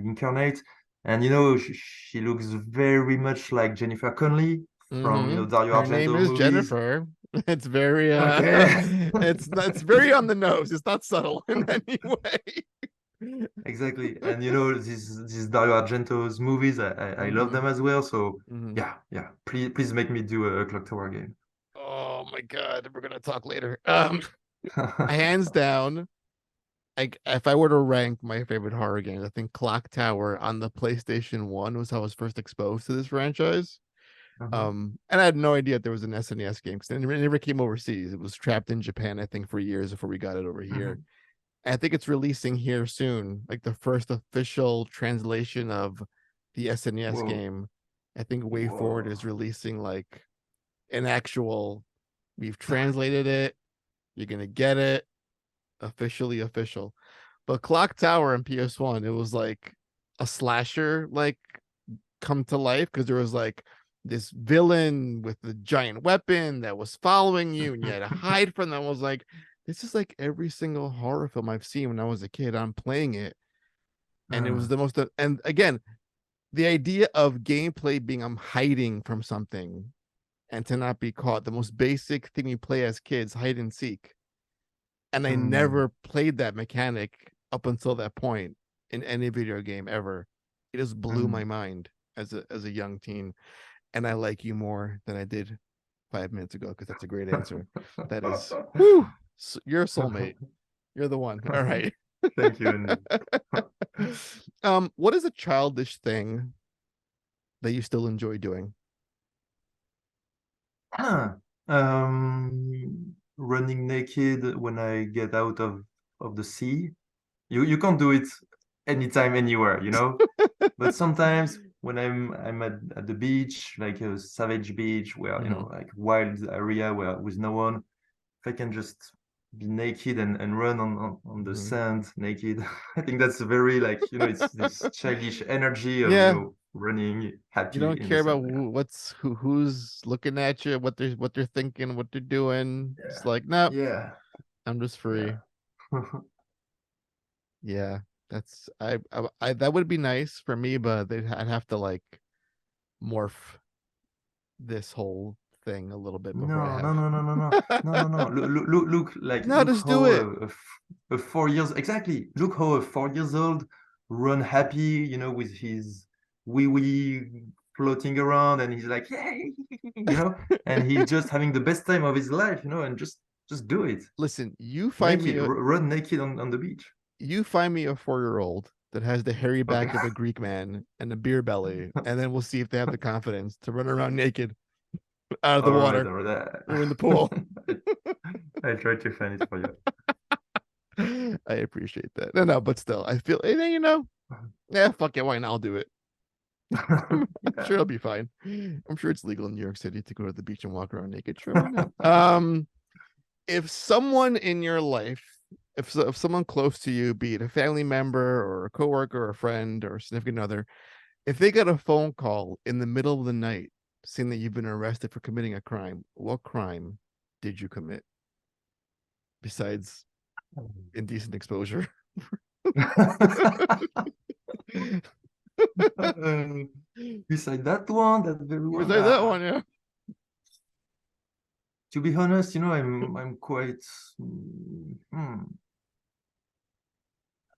incarnate, and she looks very much like Jennifer Connelly from Hmm. Dario Her name Argento is movies. Jennifer. It's very Okay. it's very on the nose. It's not subtle in any way. Exactly. And these Dario Argento's movies, I love Hmm. them as well. So Hmm. yeah. Please make me do a Clock Tower game. Oh my god, we're gonna talk later. Hands down, like if I were to rank my favorite horror games, I think Clock Tower on the PlayStation 1 was how I was first exposed to this franchise. Uh-huh. And I had no idea there was an SNES game because it never came overseas. It was trapped in Japan, I think, for years before we got it over here. Mhm. And I think it's releasing here soon, like the first official translation of the SNES Whoa. game. I think Way Forward is Whoa. releasing like an actual, we've translated it. You're gonna get it. Officially official. But Clock Tower in PS1, it was like a slasher, like come to life because there was like this villain with the giant weapon that was following you and you had to hide from them. I was like, this is like every single horror film I've seen when I was a kid. I'm playing it. And it was the most, and again, the idea of gameplay being I'm hiding from something and to not be caught, the most basic thing you play as kids, hide and seek. And I never played that mechanic up until that point in any video game ever. It just blew my mind as a young teen. And I like you more than I did 5 minutes ago because that's a great answer. That is, whew, you're a soulmate. You're the one. All right. Thank you. Andy. What is a childish thing that you still enjoy doing? Running naked when I get out of the sea. You can't do it anytime, anywhere, you know? But sometimes when I'm at the beach, like a savage beach where, you know, like wild area where with no one, if I can just be naked and run on the sand naked, I think that's very like, you know, it's this childish energy of, Yeah. you know, running happy You don't in care the about sun. who's looking at you, what they're thinking, what they're doing. It's like, no, Yeah. I'm just free. Yeah. Yeah, that's I that would be nice for me, but I'd have to like morph this whole thing a little bit before I No, no, have. no, no, no, no, no, no, no. No, Look just do how it. a 4 years exactly. Look how a 4 years old run happy, you know, with his wee wee floating around, and he's like, yay, you know, and he's just having the best time of his life, you know, and just do it. Listen, Naked, run naked on the beach. you find me a 4-year-old that has the hairy Okay. back of a Greek man and a beer belly, and then we'll see if they have the confidence to run around naked out of the water All right. or in the pool. I try to find it for you. I appreciate that. No, but still, I feel, you know, yeah, fuck it, why not? I'll do it. I'm sure it'll be fine. I'm sure it's legal in New York City to go to the beach and walk around naked. Sure, why not? If someone in your life, if someone close to you, be it a family member or a coworker or a friend or a significant other, if they got a phone call in the middle of the night saying that you've been arrested for committing a crime, what crime did you commit besides indecent exposure? Beside that one, that very one. Besides that one, yeah. To be honest, you know, I'm quite I'm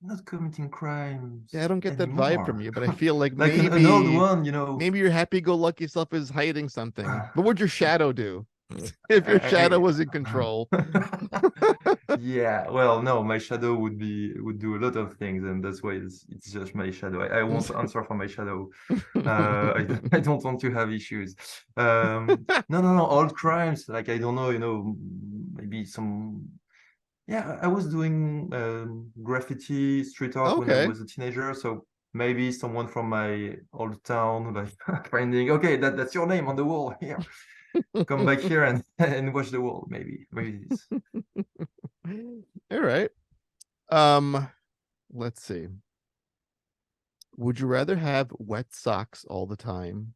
not committing crimes Yeah, I don't get that vibe from anymore. you, but I feel like Like an old one, you know. maybe your happy-go-lucky self is hiding something. What would your shadow do if your shadow I, was in control? yeah, well, no, my shadow would do a lot of things, and that's why it's just my shadow. I won't answer for my shadow. I don't want to have issues. No, old crimes, like I don't know, you know, maybe some. Yeah, I was doing graffiti, street art when I Okay. was a teenager, so maybe someone from my old town, like finding, okay, that's your name on the wall here. Come back here and watch the wall, maybe this. All right. Let's see. Would you rather have wet socks all the time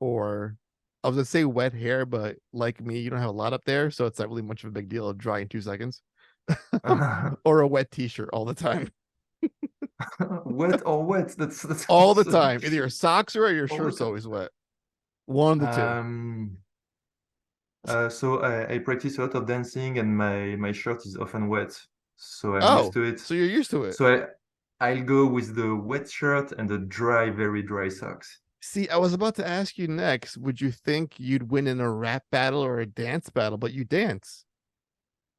or I was gonna say wet hair, but like me, you don't have a lot up there, so it's not really much of a big deal. It'll dry in 2 seconds. Or a wet t-shirt all the time. Wet or wet? That's All the also time. Either your socks or your all the shirt's time. always wet. One of the two. So I practice a lot of dancing, and my shirt is often wet, so I'm used Oh, to it. so you're used to it. So I'll go with the wet shirt and the dry, very dry socks. See, I was about to ask you next, would you think you'd win in a rap battle or a dance battle, but you dance?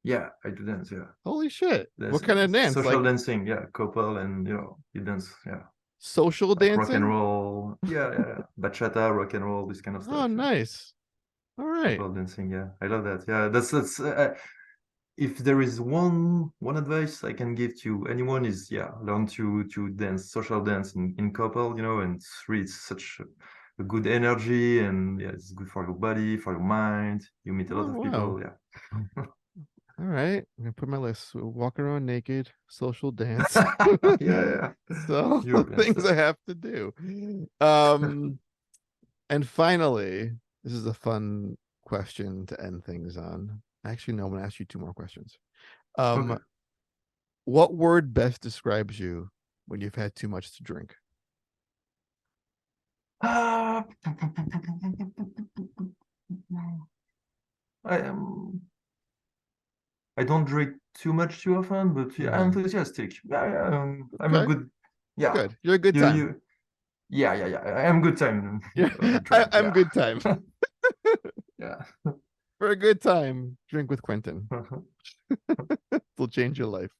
Yeah, I do dance. Yeah, Holy shit. What dancing, kind of dance? social Like dancing. Yeah, couple, and you know, you dance. Yeah, social like rock and dancing? roll. Yeah, bachata, rock and roll, this kind of Oh, stuff. Yeah, nice. All right. couple dancing. Yeah, I love that. Yeah, that's if there is one advice I can give to anyone is, yeah, learn to dance, social dance in couple, you know, and it's such a good energy, and yeah, it's good for your body, for your mind. You meet a lot Oh, of wow. people. Yeah. All right, I'm gonna put my list. Walk around naked, social dance. Yeah. So the European things stuff. I have to do. And finally, this is a fun question to end things on. Actually, no, I'm gonna ask you two more questions. Okay. What word best describes you when you've had too much to drink? Uh, I am. I don't drink too much too often, but yeah, Mm-hmm. enthusiastic. I'm a Okay, good. Yeah. good. You're a good time. You. Yeah. I am good time Yeah, drink. I'm Yeah. good time. Yeah. For a good time, drink with Quentin. It'll change your life.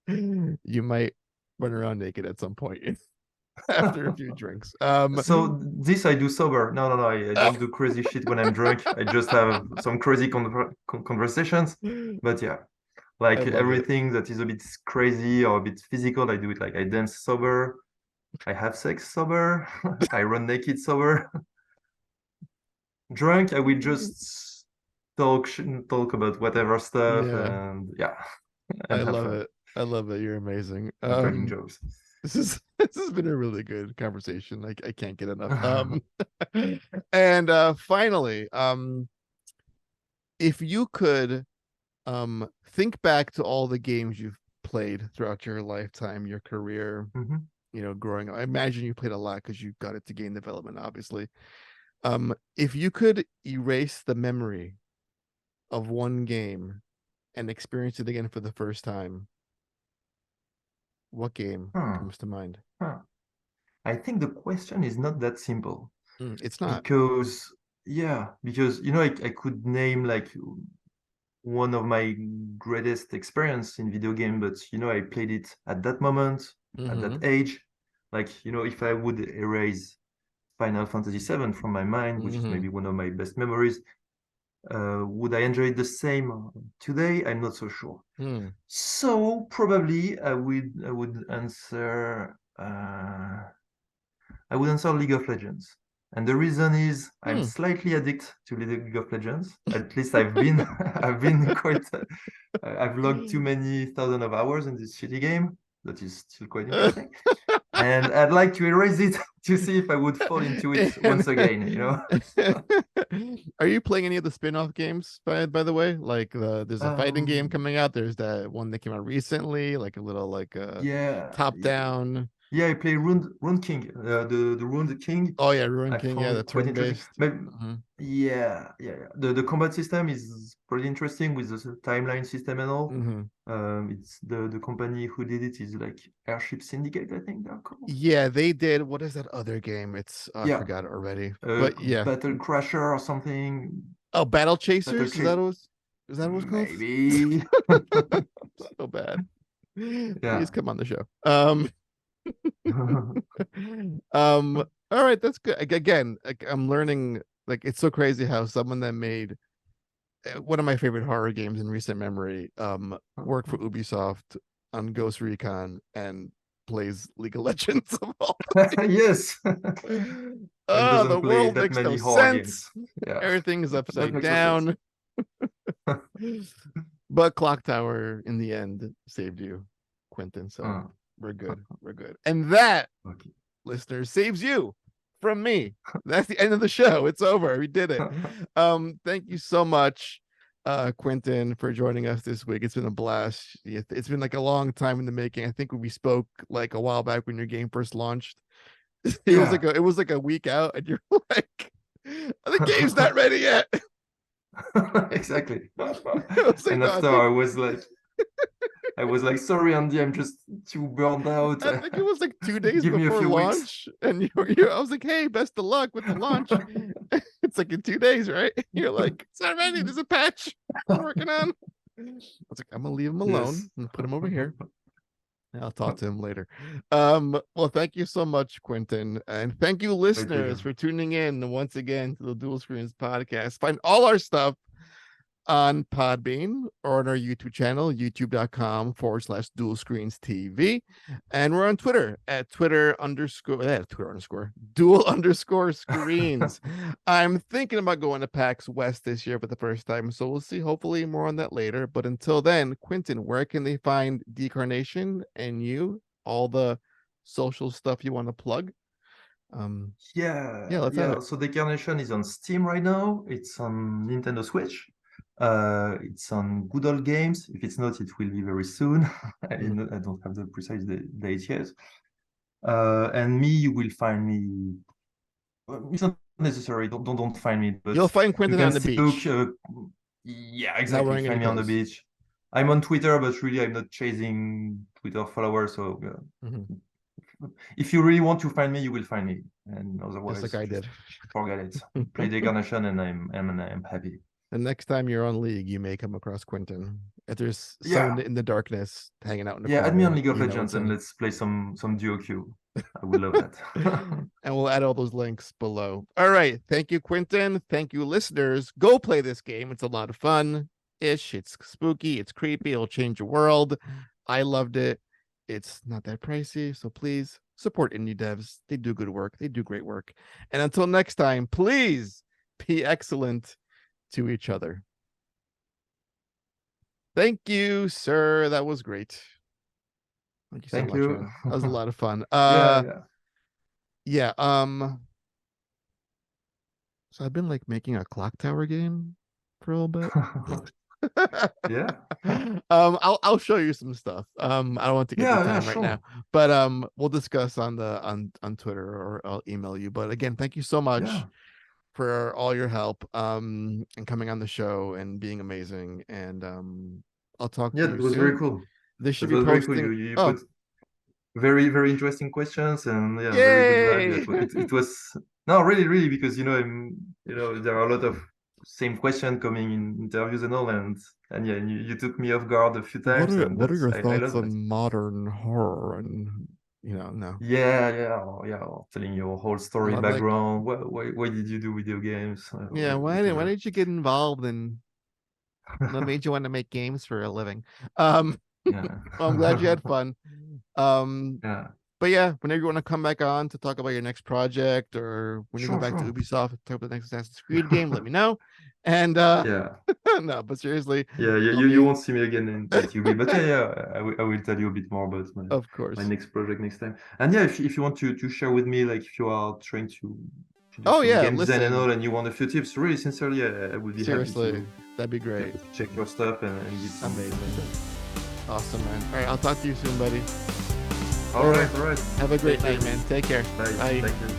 You might run around naked at some point after a few drinks. So this I do sober. No. I don't do crazy shit when I'm drunk. I just have some crazy conversations. But yeah, I like love it. everything that is a bit crazy or a bit physical, I do it like I dance sober, I have sex sober, I run naked sober. Drunk, I will just talk about whatever stuff Yeah, and yeah, I and have love fun it. I love it. You're amazing. and cracking jokes. This has been a really good conversation. I can't get enough. And finally, if you could think back to all the games you've played throughout your lifetime, your career, Mhm. growing up. I imagine you played a lot because you got it to game development, obviously. If you could erase the memory of one game and experience it again for the first time, what game Huh, comes to mind? huh. I think the question is not that simple It's not. because because I could name like one of my greatest experience in video game, but I played it at that moment, at Mm-hmm. that age. Like, if I would erase Final Fantasy VII from my mind, which is Mm-hmm. maybe one of my best memories, would I enjoy it the same today? I'm not so sure. Hmm. So probably I would answer League of Legends. And the reason is I'm Hmm. slightly addicted to League of Legends. At least I've been I've been quite I've logged too many thousand of hours in this shitty game. That is still quite interesting. And I'd like to erase it to see if I would fall into it And once again, are you playing any of the spin-off games by the way? Like there's a fighting game Um, coming out. There's that one that came out recently, like a little like yeah, top down. yeah, I play Rune King, the Rune King. Oh yeah, Ruin I King, yeah, found the it quite interesting. turn-based. But Mhm. yeah. The combat system is pretty interesting with the timeline system and all. Mhm. It's the company who did it is like Airship Syndicate, I think they're called. Yeah, they did. What is that other game? It's I Yeah, forgot it already. But yeah. Battle Crasher or something. Oh, Battle Battle Chasers? Chase, Is that what it's called? maybe. So bad. Please Yeah. come on the show. All right, that's good. Again, like I'm learning, like it's so crazy how someone that made one of my favorite horror games in recent memory worked for Ubisoft on Ghost Recon and plays League of Legends of all. Yes. And The doesn't play world that makes no many horror games. sense. Yeah, Everything is that upside makes no sense. down. But Clock Tower in the end saved you, Quentin. So Uh, we're good. We're good. And that, okay. listeners, saves you from me. That's the end of the show. It's over. We did it. Thank you so much, Quentin, for joining us this week. It's been a blast. It's been like a long time in the making. I think we spoke like a while back when your game first launched. Yeah. It was like a week out, and you're like, the game's not ready yet. Exactly. I was like, And no, I after think I was like, sorry, Andy, I'm just too burned out. I think it was like 2 days Give me a before few weeks. launch, and I was like, "Hey, best of luck with the launch." It's like in 2 days, right? You're like, "It's not ready. There's a patch we're working on." I was like, "I'm gonna leave him Yes. alone and put him over here. I'll talk to him later." Well, thank you so much, Quentin, and thank you, My listeners, pleasure. for tuning in once again to the Dual Screens podcast. Find all our stuff on Podbean or on our YouTube channel, youtube.com/dual screens TV. And we're on Twitter at Twitter underscore dual underscore screens. I'm thinking about going to PAX West this year for the first time, so we'll see. Hopefully more on that later. But until then, Quentin, where can they find Decarnation and you? All the social stuff you want to plug? Yeah, let's have it. So Decarnation is on Steam right now. It's on Nintendo Switch. It's on Good Old Games. If it's not, it will be very soon. I don't have the precise date yet. And me, you will find me. It's not necessary. Don't find me. But you'll find Quentin on the beach. Yeah, exactly. Find me on the beach. I'm on Twitter, but really, I'm not chasing Twitter followers. So if you really want to find me, you will find me. And otherwise, just like I did, forget it. Play Decarnation, and I'm happy. The next time you're on League, you may come across Quentin. If there's someone in the darkness hanging out in the corner, add me on League of Legends and let's play some duo queue. I would love that. And we'll add all those links below. All right. Thank you, Quentin. Thank you, listeners. Go play this game. It's a lot of fun. It's spooky. It's creepy. It'll change your world. I loved it. It's not that pricey. So please support indie devs. They do good work. They do great work. And until next time, please be excellent to each other. Thank you, sir. That was great. Thank you so much, man. That was a lot of fun. So I've been like making a clock tower game for a little bit. I'll show you some stuff. I don't want to get the time right now, but we'll discuss on Twitter, or I'll email you. But again, thank you so much for all your help and coming on the show and being amazing. And I'll talk to you soon. It was very cool. This should be posting. Cool. You put very, very interesting questions, and very good vibe. It was really, because there are a lot of same question coming in interviews and all, and you took me off guard a few times. What are your thoughts on modern horror? And no. Telling your whole story background. Why did you do video games? Why did you get involved in what made you want to make games for a living? Well, I'm glad you had fun. But whenever you want to come back on to talk about your next project, or when you go back to Ubisoft to talk about the next Assassin's Creed game, let me know. And no, but seriously, you won't see me again in UB, but I will tell you a bit more about my next project next time. And if you want to share with me, like if you are trying to do game design and all, and you want a few tips, really sincerely, I would be happy to, that'd be great. Check your stuff and give some amazing. Awesome, man. All right, I'll talk to you soon, buddy. All right. Have a great night, man. Take care. Bye. Thank you.